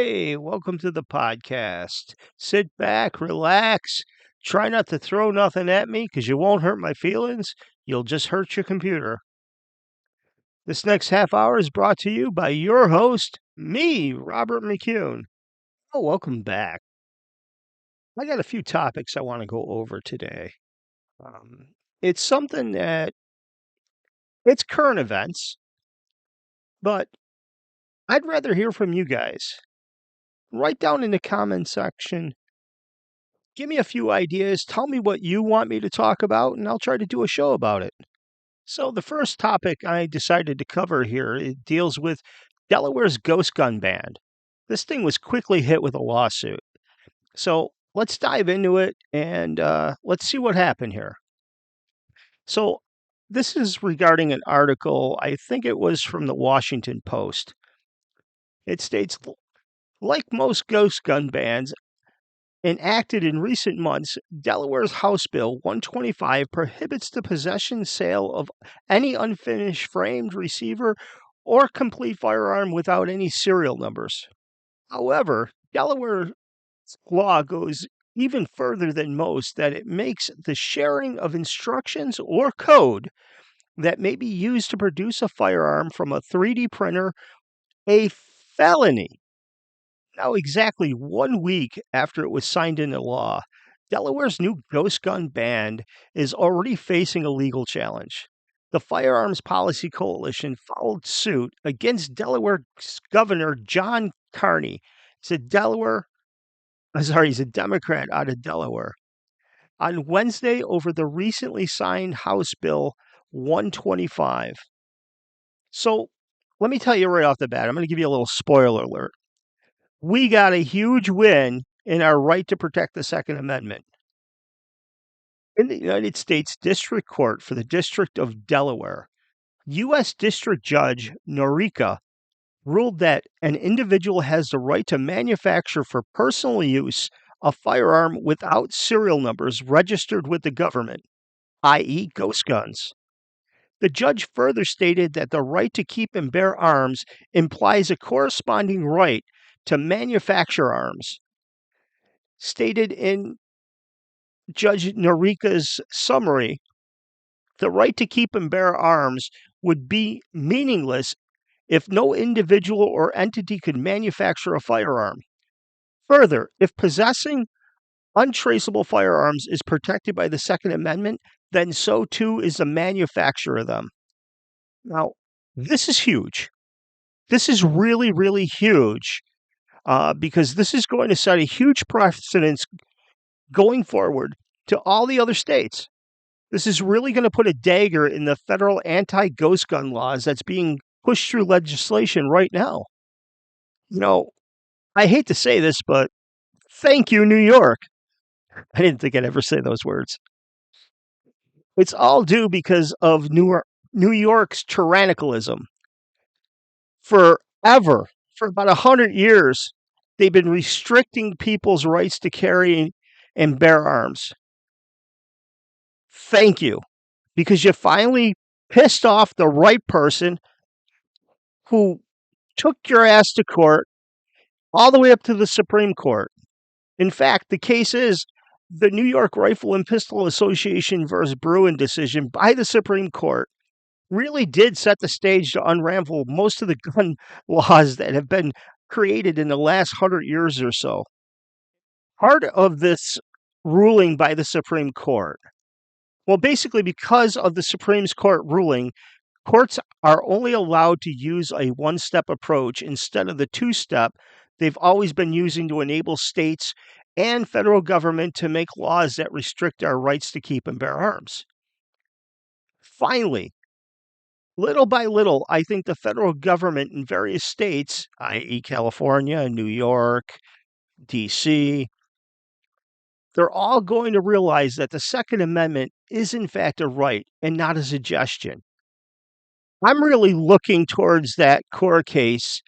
Hey, welcome to the podcast. Sit back, relax. Try not to throw nothing at me because you won't hurt my feelings. You'll just hurt your computer. This next half hour is brought to you by your host, me, Robert McCune. Oh, welcome back. I got a few topics I want to go over today. It's something that it's current events, but I'd rather hear from you guys. Write down in the comment section. Give me a few ideas. Tell me what you want me to talk about, and I'll try to do a show about it. So, the first topic I decided to cover here it deals with Delaware's ghost gun ban. This thing was quickly hit with a lawsuit. So, let's dive into it and let's see what happened here. So, this is regarding an article, I think it was from the Washington Post. It states like most ghost gun bans, enacted in recent months, Delaware's House Bill 125 prohibits the possession sale of any unfinished framed receiver or complete firearm without any serial numbers. However, Delaware's law goes even further than most that it makes the sharing of instructions or code that may be used to produce a firearm from a 3D printer a felony. Now, exactly 1 week after it was signed into law, Delaware's new ghost gun ban is already facing a legal challenge. The Firearms Policy Coalition followed suit against Delaware's Governor John Carney. He's a Democrat out of Delaware. On Wednesday over the recently signed House Bill 125. So, let me tell you right off the bat, I'm going to give you a little spoiler alert. We got a huge win in our right to protect the Second Amendment. In the United States District Court for the District of Delaware, U.S. District Judge Norika ruled that an individual has the right to manufacture for personal use a firearm without serial numbers registered with the government, i.e., ghost guns. The judge further stated that the right to keep and bear arms implies a corresponding right to manufacture arms. Stated in Judge Norika's summary, the right to keep and bear arms would be meaningless if no individual or entity could manufacture a firearm. Further, if possessing untraceable firearms is protected by the Second Amendment, then so too is the manufacture of them. Now, this is huge. This is really, really huge because this is going to set a huge precedence going forward to all the other states. This is really going to put a dagger in the federal anti-ghost gun laws that's being pushed through legislation right now. You know, I hate to say this, but thank you, New York. I didn't think I'd ever say those words. It's all due because of New York's tyrannicalism. Forever, for about 100 years, they've been restricting people's rights to carry and bear arms. Thank you, because you finally pissed off the right person who took your ass to court all the way up to the Supreme Court. In fact, the case is the New York Rifle and Pistol Association versus Bruin decision by the Supreme Court really did set the stage to unravel most of the gun laws that have been created in the last 100 years or so. Part of this ruling by the Supreme Court, well, basically because of the Supreme Court ruling, courts are only allowed to use a one-step approach instead of the two-step they've always been using to enable states and federal government to make laws that restrict our rights to keep and bear arms. Finally, little by little, I think the federal government in various states, i.e., California, New York, D.C., they're all going to realize that the Second Amendment is, in fact, a right and not a suggestion. I'm really looking towards that court case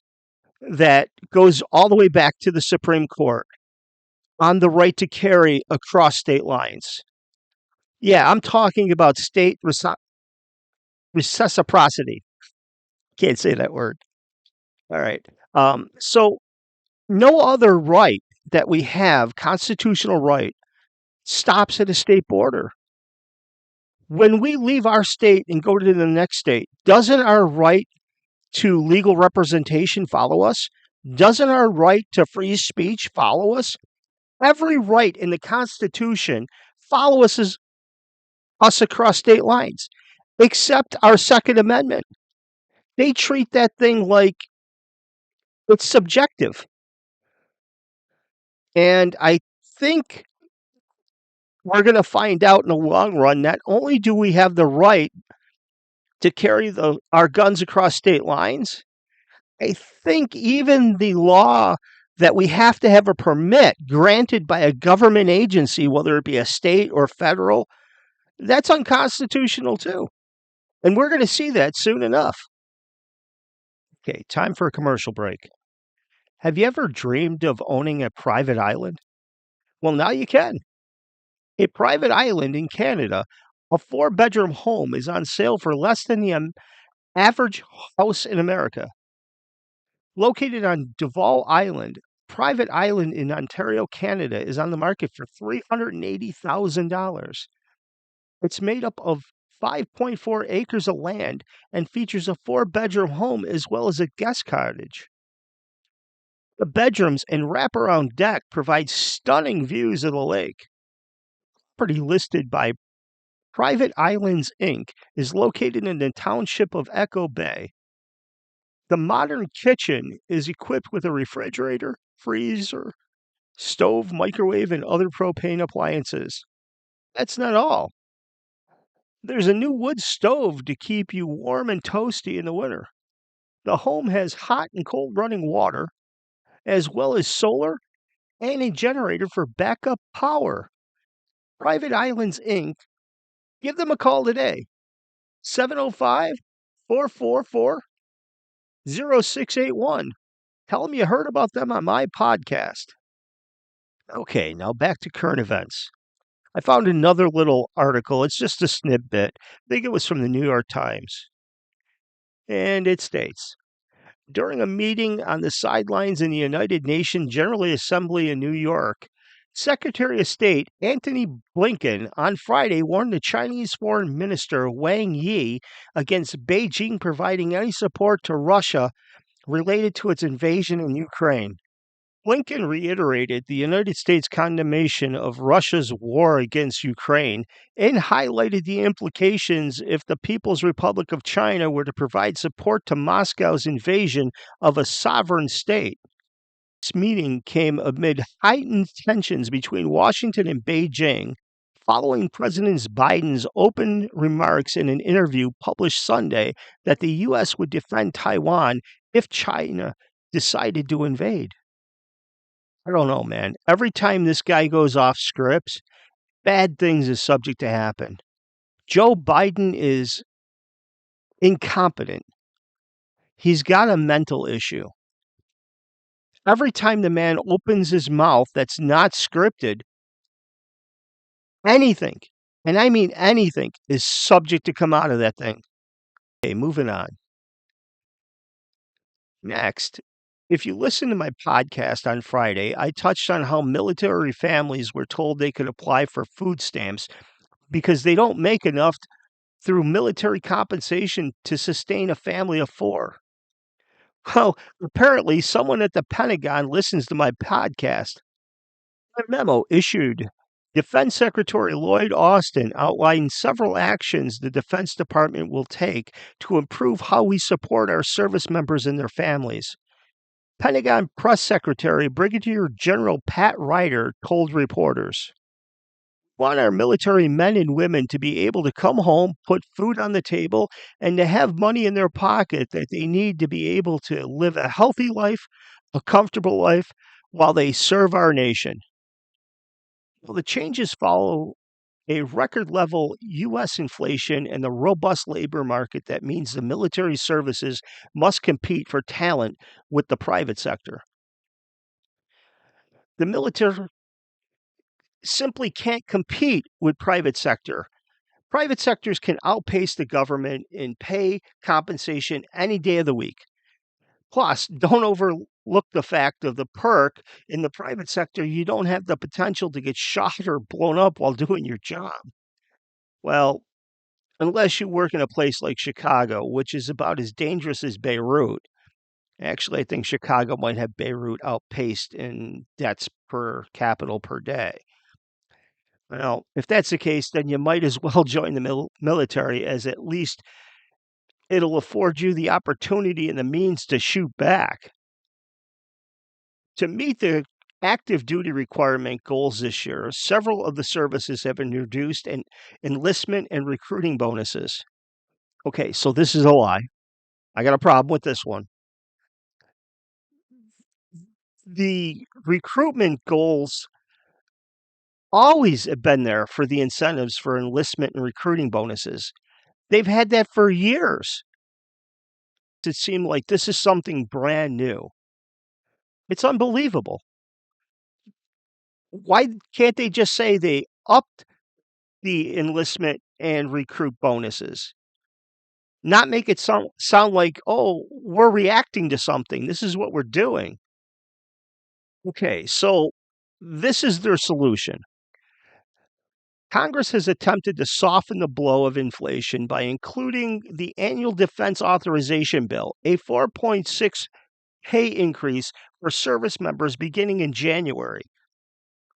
that goes all the way back to the Supreme Court on the right to carry across state lines. Yeah, I'm talking about state reciprocity. Can't say that word. All right. So No other right that we have, constitutional right, stops at a state border. When we leave our state and go to the next state, doesn't our right to legal representation follow us? Doesn't our right to free speech follow us? Every right in the Constitution follows us across state lines, except our Second Amendment. They treat that thing like it's subjective. And I think we're going to find out in the long run, not only do we have the right to carry our guns across state lines, I think even the law that we have to have a permit granted by a government agency, whether it be a state or federal, that's unconstitutional too. And we're going to see that soon enough. Okay, time for a commercial break. Have you ever dreamed of owning a private island? Well, now you can. A private island in Canada, a 4-bedroom home, is on sale for less than the average house in America. Located on Duval Island, private island in Ontario, Canada, is on the market for $380,000. It's made up of 5.4 acres of land and features a 4-bedroom home as well as a guest cottage. The bedrooms and wraparound deck provide stunning views of the lake. Property listed by Private Islands Inc. is located in the township of Echo Bay. The modern kitchen is equipped with a refrigerator, freezer, stove, microwave, and other propane appliances. That's not all. There's a new wood stove to keep you warm and toasty in the winter. The home has hot and cold running water, as well as solar and a generator for backup power. Private Islands Inc. Give them a call today. 705 444 0681. Tell them you heard about them on my podcast. Okay, now back to current events. I found another little article. It's just a snippet. I think it was from the New York Times. And it states, during a meeting on the sidelines in the United Nations General Assembly in New York, Secretary of State Antony Blinken on Friday warned the Chinese Foreign Minister Wang Yi against Beijing providing any support to Russia related to its invasion in Ukraine. Blinken reiterated the United States' condemnation of Russia's war against Ukraine and highlighted the implications if the People's Republic of China were to provide support to Moscow's invasion of a sovereign state. This meeting came amid heightened tensions between Washington and Beijing following President Biden's open remarks in an interview published Sunday that the U.S. would defend Taiwan if China decided to invade. I don't know, man. Every time this guy goes off scripts, bad things is subject to happen. Joe Biden is incompetent. He's got a mental issue. Every time the man opens his mouth that's not scripted, anything, and I mean anything, is subject to come out of that thing. Okay, moving on. Next, if you listen to my podcast on Friday, I touched on how military families were told they could apply for food stamps because they don't make enough through military compensation to sustain a family of 4. Well, apparently someone at the Pentagon listens to my podcast. A memo issued Defense Secretary Lloyd Austin outlined several actions the Defense Department will take to improve how we support our service members and their families. Pentagon Press Secretary Brigadier General Pat Ryder told reporters, "We want our military men and women to be able to come home, put food on the table, and to have money in their pocket that they need to be able to live a healthy life, a comfortable life, while they serve our nation." Well, the changes follow a record level U.S. inflation and the robust labor market that means the military services must compete for talent with the private sector. The military simply can't compete with private sector. Private sectors can outpace the government in pay, compensation any day of the week. Plus, don't overlook the fact of the perk. In the private sector, you don't have the potential to get shot or blown up while doing your job. Well, unless you work in a place like Chicago, which is about as dangerous as Beirut. Actually, I think Chicago might have Beirut outpaced in deaths per capita per day. Well, if that's the case, then you might as well join the military, as at least it'll afford you the opportunity and the means to shoot back. To meet the active duty requirement goals this year, several of the services have introduced an enlistment and recruiting bonuses. Okay, so this is a lie. I got a problem with this one. The recruitment goals always have been there for the incentives for enlistment and recruiting bonuses. They've had that for years. It seemed like this is something brand new. It's unbelievable. Why can't they just say they upped the enlistment and recruit bonuses? Not make it sound like, oh, we're reacting to something. This is what we're doing. Okay, so this is their solution. Congress has attempted to soften the blow of inflation by including the annual defense authorization bill, a 4.6 pay increase for service members beginning in January.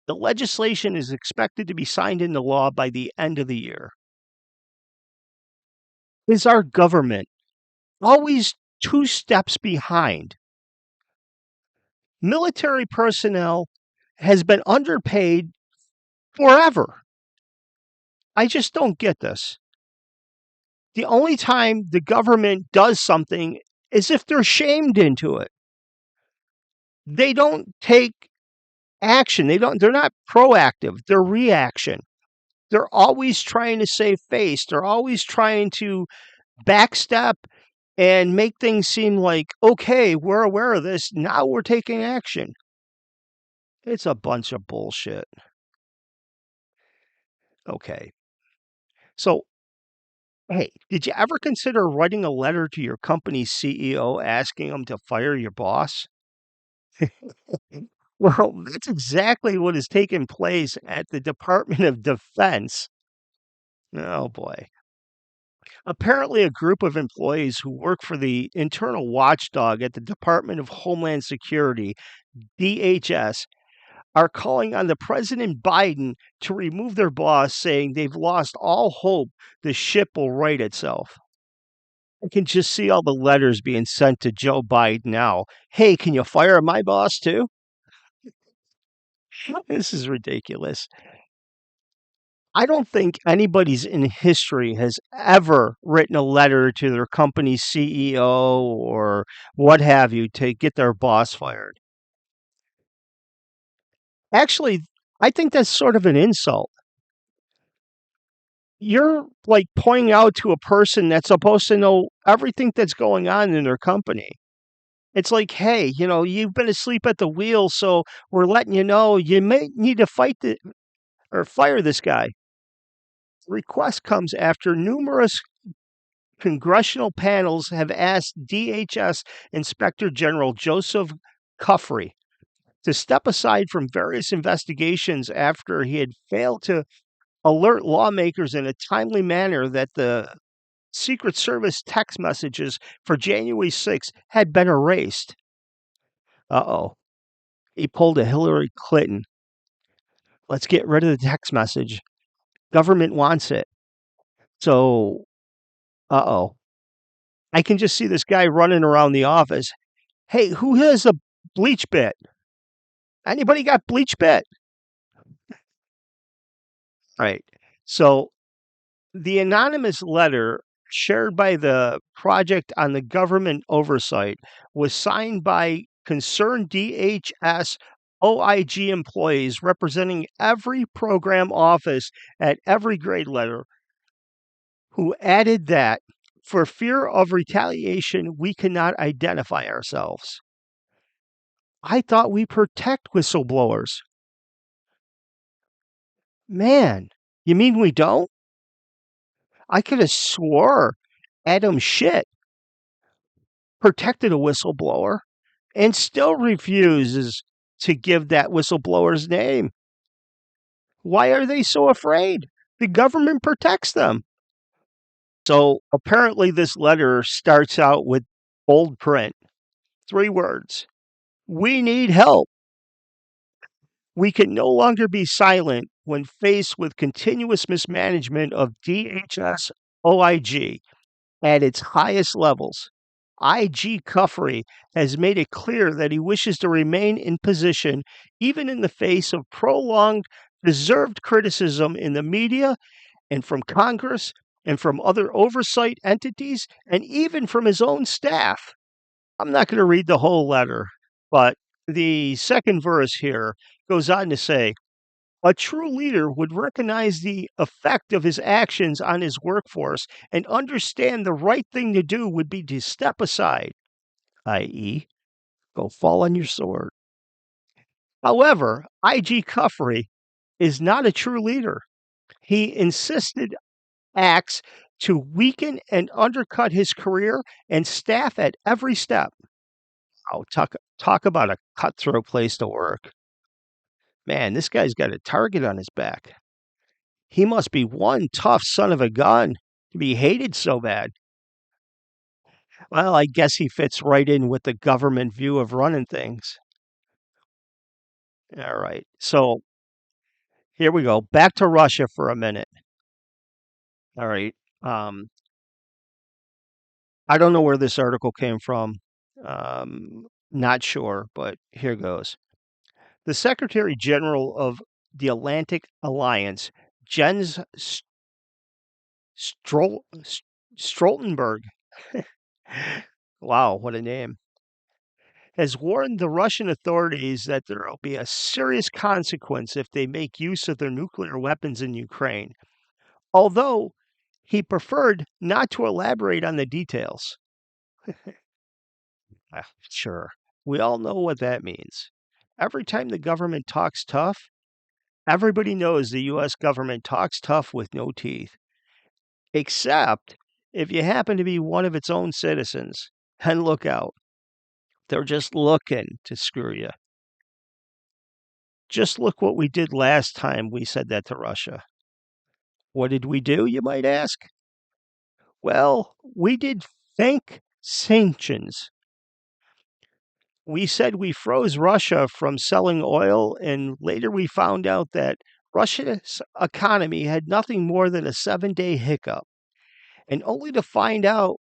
The legislation is expected to be signed into law by the end of the year. Is our government always 2 steps behind? Military personnel has been underpaid forever. I just don't get this. The only time the government does something is if they're shamed into it. They don't take action. They're not proactive. They're reaction. They're always trying to save face. They're always trying to backstep and make things seem like, okay, we're aware of this. Now we're taking action. It's a bunch of bullshit. Okay. So, hey, did you ever consider writing a letter to your company's CEO asking him to fire your boss? Well, that's exactly what has taken place at the Department of Defense. Oh boy. Apparently, a group of employees who work for the internal watchdog at the Department of Homeland Security, DHS, are calling on the President Biden to remove their boss, saying they've lost all hope the ship will right itself. I can just see all the letters being sent to Joe Biden now. Hey, can you fire my boss too? This is ridiculous. I don't think anybody's in history has ever written a letter to their company's CEO or what have you to get their boss fired. Actually, I think that's sort of an insult. You're like pointing out to a person that's supposed to know everything that's going on in their company. It's like, hey, you've been asleep at the wheel, so we're letting you know you may need to fight or fire this guy. The request comes after numerous congressional panels have asked DHS Inspector General Joseph Cuffrey to step aside from various investigations after he had failed to alert lawmakers in a timely manner that the Secret Service text messages for January 6th had been erased. Uh-oh. He pulled a Hillary Clinton. Let's get rid of the text message. Government wants it. So, uh-oh. I can just see this guy running around the office. Hey, who has a bleach bit? Anybody got bleach bit? Right. So the anonymous letter shared by the Project on the Government Oversight was signed by concerned DHS OIG employees representing every program office at every grade level, who added that for fear of retaliation, we cannot identify ourselves. I thought we protect whistleblowers. Man, you mean we don't? I could have swore Adam Schiff protected a whistleblower and still refuses to give that whistleblower's name. Why are they so afraid? The government protects them. So apparently, this letter starts out with bold print, 3 words: "We need help. We can no longer be silent when faced with continuous mismanagement of DHS OIG at its highest levels. IG Cuffrey has made it clear that he wishes to remain in position even in the face of prolonged, deserved criticism in the media and from Congress and from other oversight entities and even from his own staff." I'm not going to read the whole letter, but the second verse here goes on to say, "A true leader would recognize the effect of his actions on his workforce and understand the right thing to do would be to step aside, i.e., go fall on your sword." However, IG Cuffrey is not a true leader. He insisted acts to weaken and undercut his career and staff at every step. Oh, talk about a cutthroat place to work. Man, this guy's got a target on his back. He must be one tough son of a gun to be hated so bad. Well, I guess he fits right in with the government view of running things. All right. So here we go. Back to Russia for a minute. All right. Um, I don't know where this article came from. Not sure, but here goes. The Secretary General of the Atlantic Alliance, Jens Stoltenberg, wow, what a name, has warned the Russian authorities that there will be a serious consequence if they make use of their nuclear weapons in Ukraine, although he preferred not to elaborate on the details. Sure, we all know what that means. Every time the government talks tough, everybody knows the U.S. government talks tough with no teeth, except if you happen to be one of its own citizens. And look out, they're just looking to screw you. Just look what we did last time we said that to Russia. What did we do, you might ask? Well, we did fake sanctions. We said we froze Russia from selling oil, and later we found out that Russia's economy had nothing more than a 7-day hiccup, and only to find out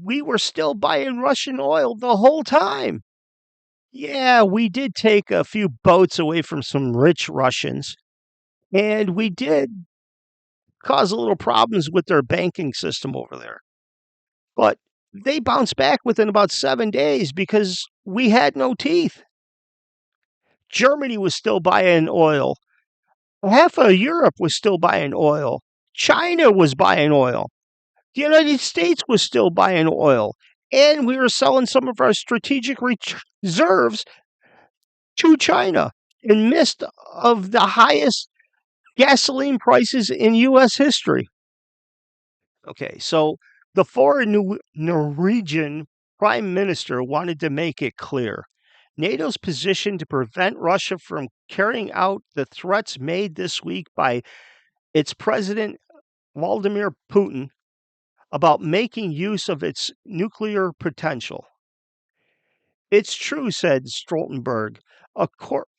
we were still buying Russian oil the whole time. Yeah, we did take a few boats away from some rich Russians, and we did cause a little problems with their banking system over there. But they bounced back within about 7 days because we had no teeth. Germany was still buying oil. Half of Europe was still buying oil. China was buying oil. The United States was still buying oil. And we were selling some of our strategic reserves to China in midst of the highest gasoline prices in U.S. history. Okay, so the foreign Norwegian prime minister wanted to make it clear NATO's position to prevent Russia from carrying out the threats made this week by its president, Vladimir Putin, about making use of its nuclear potential. It's true, said Stoltenberg,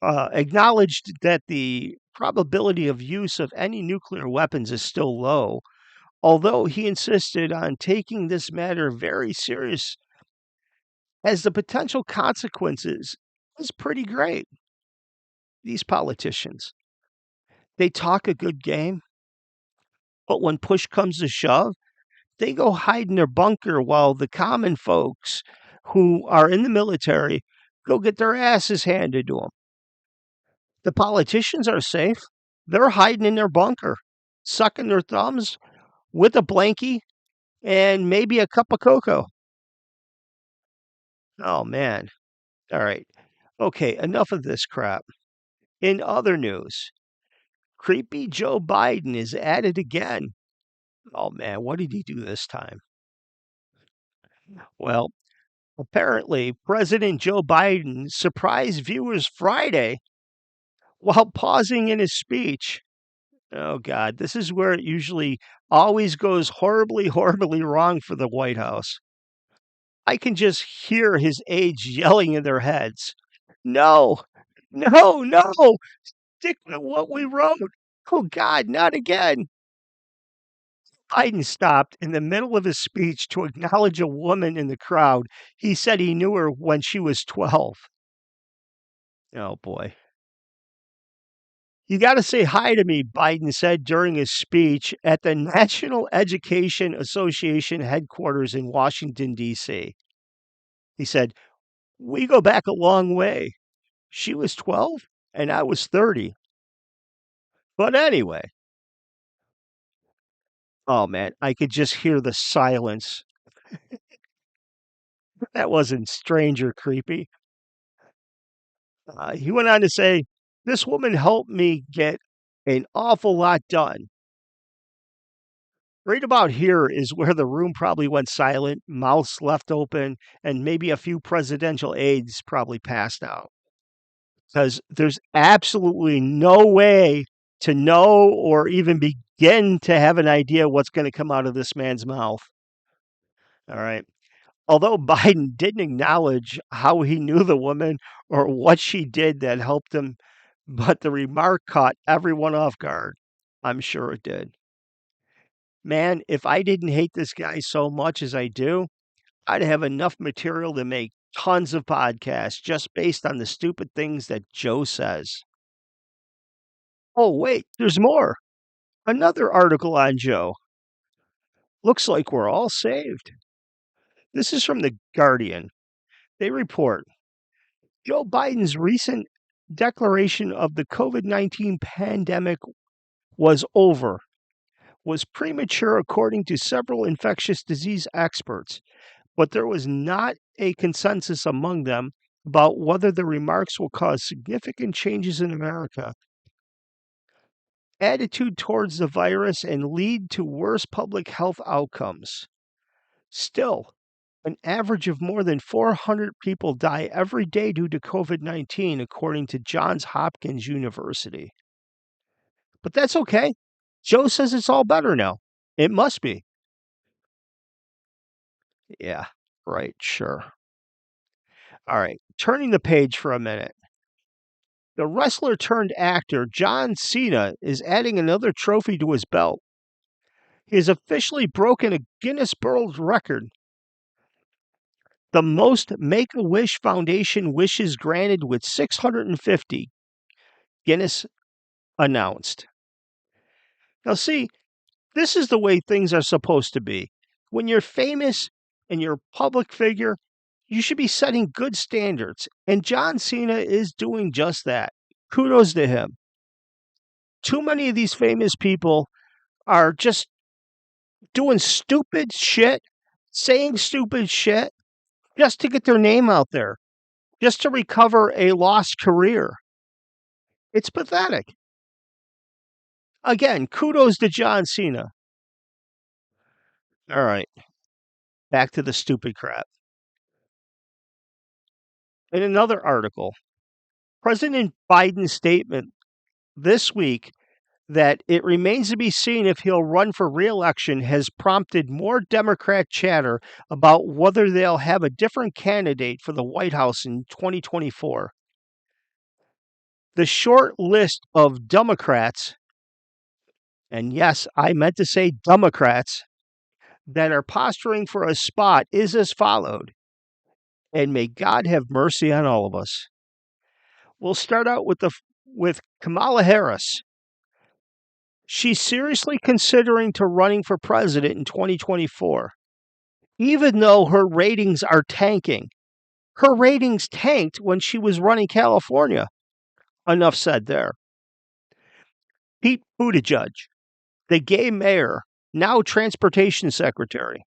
acknowledged that the probability of use of any nuclear weapons is still low, although he insisted on taking this matter very serious as the potential consequences is pretty great. These politicians, they talk a good game, but when push comes to shove, they go hide in their bunker while the common folks who are in the military go get their asses handed to them. The politicians are safe. They're hiding in their bunker, sucking their thumbs with a blankie and maybe a cup of cocoa. Oh, man. All right. Okay, enough of this crap. In other news, creepy Joe Biden is at it again. Oh, man, what did he do this time? Well, Apparently, President Joe Biden surprised viewers Friday while pausing in his speech. Oh, God, this is where it usually always goes horribly, horribly wrong for the White House. I can just hear his aides yelling in their heads, "No, no, no, stick with what we wrote. Oh, God, not again." Biden stopped in the middle of his speech to acknowledge a woman in the crowd. He said he knew her when she was 12. Oh, boy. "You got to say hi to me," Biden said during his speech at the National Education Association headquarters in Washington, D.C. He said, "We go back a long way. She was 12 and I was 30. But anyway," oh man, I could just hear the silence. That wasn't strange or creepy. He went on to say, "This woman helped me get an awful lot done." Right about here is where the room probably went silent, mouths left open, and maybe a few presidential aides probably passed out. Because there's absolutely no way to know or even begin to have an idea what's going to come out of this man's mouth. All right. Although Biden didn't acknowledge how he knew the woman or what she did that helped him, but the remark caught everyone off guard. I'm sure it did. Man, if I didn't hate this guy so much as I do, I'd have enough material to make tons of podcasts just based on the stupid things that Joe says. Oh, wait, there's more. Another article on Joe. Looks like we're all saved. This is from The Guardian. They report Joe Biden's recent declaration of the COVID-19 pandemic was over, was premature according to several infectious disease experts, but there was not a consensus among them about whether the remarks will cause significant changes in America, attitude towards the virus, and lead to worse public health outcomes. Still, an average of more than 400 people die every day due to COVID-19, according to Johns Hopkins University. But that's okay. Joe says it's all better now. It must be. Yeah, right, sure. All right, turning the page for a minute. The wrestler turned actor John Cena is adding another trophy to his belt. He has officially broken a Guinness World Record, the most Make-A-Wish Foundation wishes granted with 650, Guinness announced. Now, see, this is the way things are supposed to be. When you're famous and you're a public figure, you should be setting good standards. And John Cena is doing just that. Kudos to him. Too many of these famous people are just doing stupid shit, saying stupid shit just to get their name out there, just to recover a lost career. It's pathetic. Again, kudos to John Cena. All right, back to the stupid crap. In another article, President Biden's statement this week that it remains to be seen if he'll run for re-election has prompted more Democrat chatter about whether they'll have a different candidate for the White House in 2024. The short list of Democrats, and yes, I meant to say Democrats, that are posturing for a spot is as followed, and may God have mercy on all of us. We'll start out with Kamala Harris. She's seriously considering to running for president in 2024, even though her ratings are tanking. Her ratings tanked when she was running California. Enough said there. Pete Buttigieg, the gay mayor, now transportation secretary.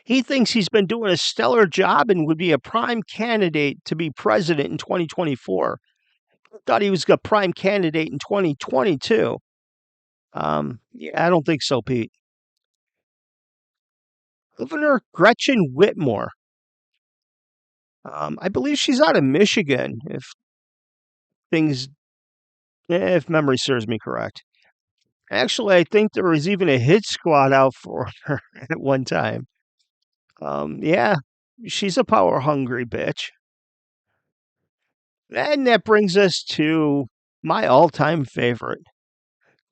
He thinks he's been doing a stellar job and would be a prime candidate to be president in 2024. Thought he was a prime candidate in 2022. Yeah, I don't think so, Pete. Governor Gretchen Whitmer. I believe she's out of Michigan, things, if memory serves me correct. Actually, I think there was even a hit squad out for her at one time. Yeah, she's a power hungry bitch. And that brings us to my all time favorite,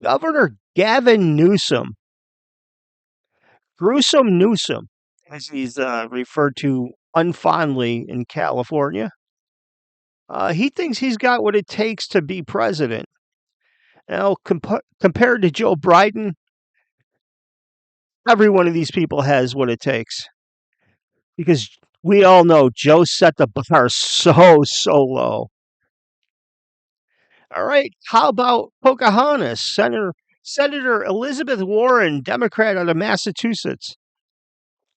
Governor Gavin Newsom. Gruesome Newsom, as he's referred to unfondly in California. He thinks he's got what it takes to be president. Now, compared to Joe Biden, every one of these people has what it takes because we all know Joe set the bar so low. All right, how about Pocahontas, Senator Elizabeth Warren, Democrat out of Massachusetts?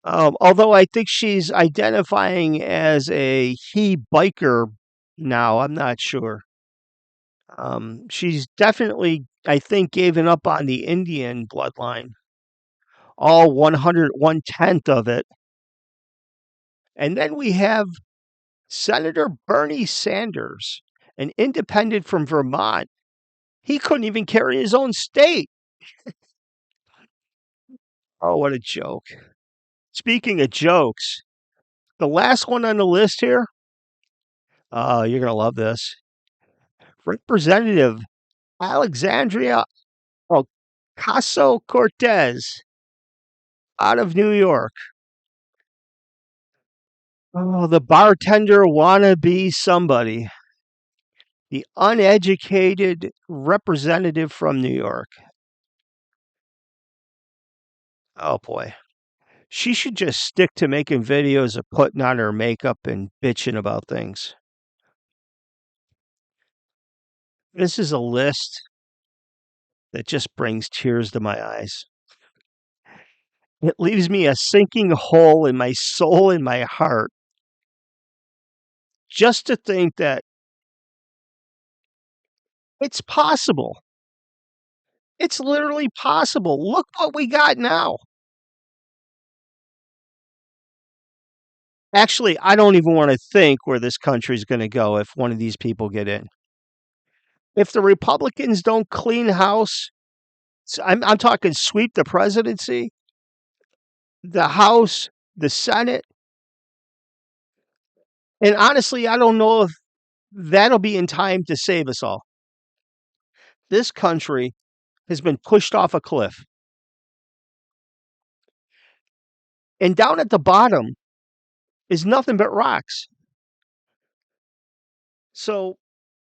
Although I think she's identifying as a he biker now, I'm not sure. She's definitely, I think, given up on the Indian bloodline, all 100/110th of it. And then we have Senator Bernie Sanders, an independent from Vermont. He couldn't even carry his own state. Oh, what a joke. Speaking of jokes, the last one on the list here, oh, you're going to love this. Representative Alexandria Ocasio-Cortez out of New York. Oh, the bartender wannabe somebody. The uneducated representative from New York. Oh boy. She should just stick to making videos of putting on her makeup and bitching about things. This is a list that just brings tears to my eyes. It leaves me a sinking hole in my soul and my heart just to think that it's possible. It's literally possible. Look what we got now. Actually, I don't even want to think where this country is going to go if one of these people get in. If the Republicans don't clean house, I'm talking sweep the presidency, the House, the Senate, and honestly, I don't know if that'll be in time to save us all. This country has been pushed off a cliff. And down at the bottom is nothing but rocks. So,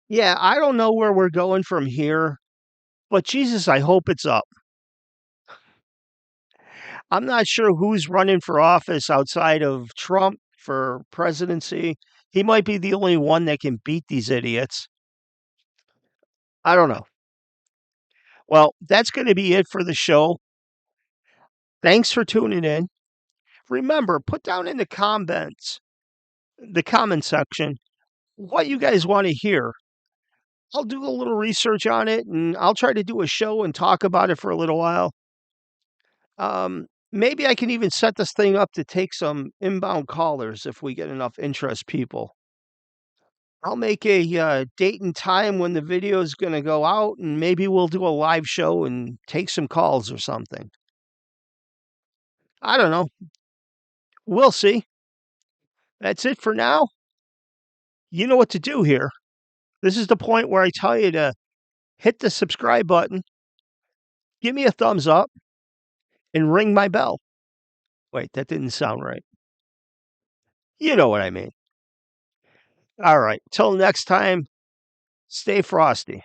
yeah, I don't know where we're going from here, but Jesus, I hope it's up. I'm not sure who's running for office outside of Trump for presidency. He might be the only one that can beat these idiots. I don't know. Well, that's going to be it for the show. Thanks for tuning in. Remember, put down in the comment section, what you guys want to hear. I'll do a little research on it and I'll try to do a show and talk about it for a little while. Maybe I can even set this thing up to take some inbound callers if we get enough interest people. I'll make a date and time when the video is going to go out, and maybe we'll do a live show and take some calls or something. I don't know. We'll see. That's it for now. You know what to do here. This is the point where I tell you to hit the subscribe button, give me a thumbs up, and ring my bell. Wait, that didn't sound right. You know what I mean. All right. Till next time, stay frosty.